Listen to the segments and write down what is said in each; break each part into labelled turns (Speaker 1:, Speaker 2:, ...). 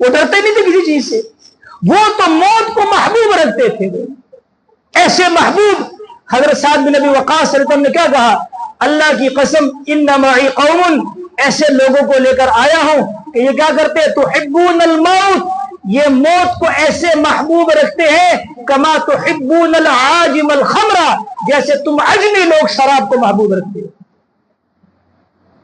Speaker 1: وہ ڈرتے نہیں تھے کسی چیز سے، وہ تو موت کو محبوب رکھتے تھے. ایسے محبوب حضرت سعد بن ابی وقاص صلی اللہ علیہ وسلم نے کیا کہا؟ اللہ کی قسم ان معی قوم، ایسے لوگوں کو لے کر آیا ہوں کہ یہ کیا کرتے ہیں؟ تحبون الموت، یہ موت کو ایسے محبوب رکھتے ہیں کما تحبون العاجم الخمر، جیسے تم عجمی لوگ شراب کو محبوب رکھتے ہو،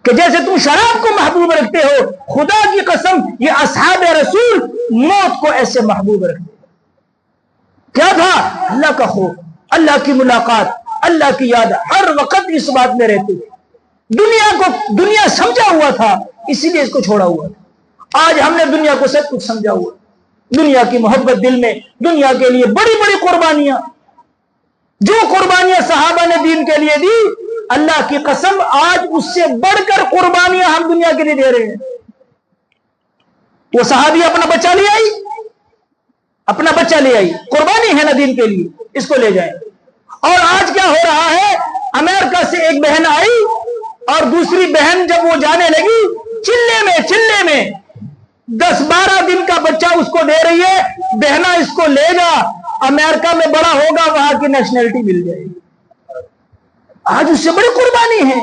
Speaker 1: کہ جیسے تم شراب کو محبوب رکھتے ہو، خدا کی قسم یہ اصحاب رسول موت کو ایسے محبوب رکھتے ہیں. کیا تھا؟ اللہ کا خوف، اللہ کی ملاقات، اللہ کی یاد، ہر وقت اس بات میں رہتے تھے. دنیا سمجھا ہوا تھا، اسی لیے اس کو چھوڑا ہوا تھا. آج ہم نے دنیا کو سب کچھ سمجھا ہوا، دنیا کی محبت دل میں، دنیا کے لیے بڑی بڑی قربانیاں، جو قربانیاں صحابہ نے دین کے لیے دی، اللہ کی قسم آج اس سے بڑھ کر قربانیاں ہم دنیا کے لیے دے رہے ہیں. وہ صحابی اپنا بچہ لے آئی، اپنا بچہ لے آئی، قربانی ہے نا دین کے لیے، اس کو لے جائیں. اور آج کیا ہو رہا ہے؟ امریکہ سے ایک بہن آئی اور دوسری بہن جب وہ جانے لگی، چلے میں 10-12 دن کا بچہ اس کو دے رہی ہے، بہنا اس کو لے گا، امریکہ میں بڑا ہوگا، وہاں کی نیشنلٹی مل جائے گی. آج اس سے بڑی قربانی ہے.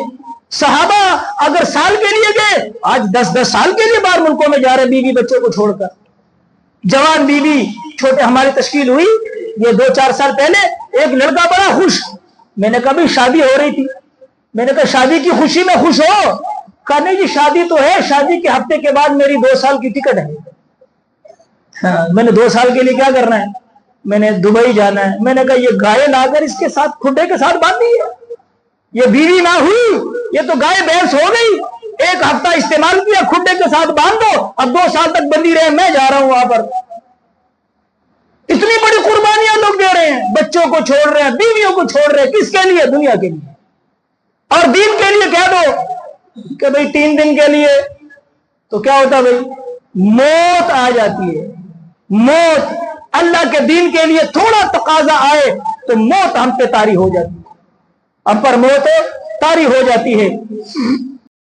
Speaker 1: صحابہ اگر سال کے لیے گئے، آج 10 سال کے لیے باہر ملکوں میں جا رہے بیوی بچوں کو چھوڑ کر. جوان بیوی چھوٹے، ہماری تشکیل ہوئی یہ 2-4 سال پہلے، ایک لڑکا بڑا خوش، میں نے کہا بھی شادی ہو رہی تھی، میں نے کہا شادی کی خوشی میں خوش ہو؟ کہا نہیں جی شادی تو ہے، شادی کے ہفتے کے بعد میری 2 سال کی ٹکٹ ہے. میں نے 2 سال کے لیے کیا کرنا ہے؟ میں نے دبئی جانا ہے. میں نے کہا یہ گائے لا کر اس کے ساتھ کھڈے کے ساتھ باندھی ہے، یہ بیوی نہ ہوئی، یہ تو گائے بھینس ہو گئی. 1 ہفتہ استعمال کیا، کھڈے کے ساتھ باندھ دو، اب 2 سال تک بندی رہے، میں جا رہا ہوں وہاں پر. اتنی بڑی قربانیاں لوگ دے رہے ہیں، بچوں کو چھوڑ رہے ہیں، بیویوں کو چھوڑ رہے ہیں، کس کے لیے؟ دنیا کے لیے. اور دین کے لیے کہہ دو کہ بھئی 3 دن کے لیے، تو کیا ہوتا بھئی؟ موت آ جاتی ہے. موت اللہ کے دین کے لیے تھوڑا تقاضا آئے تو موت ہم پہ طاری ہو جاتی ہے، ہم پر موت طاری ہو جاتی ہے.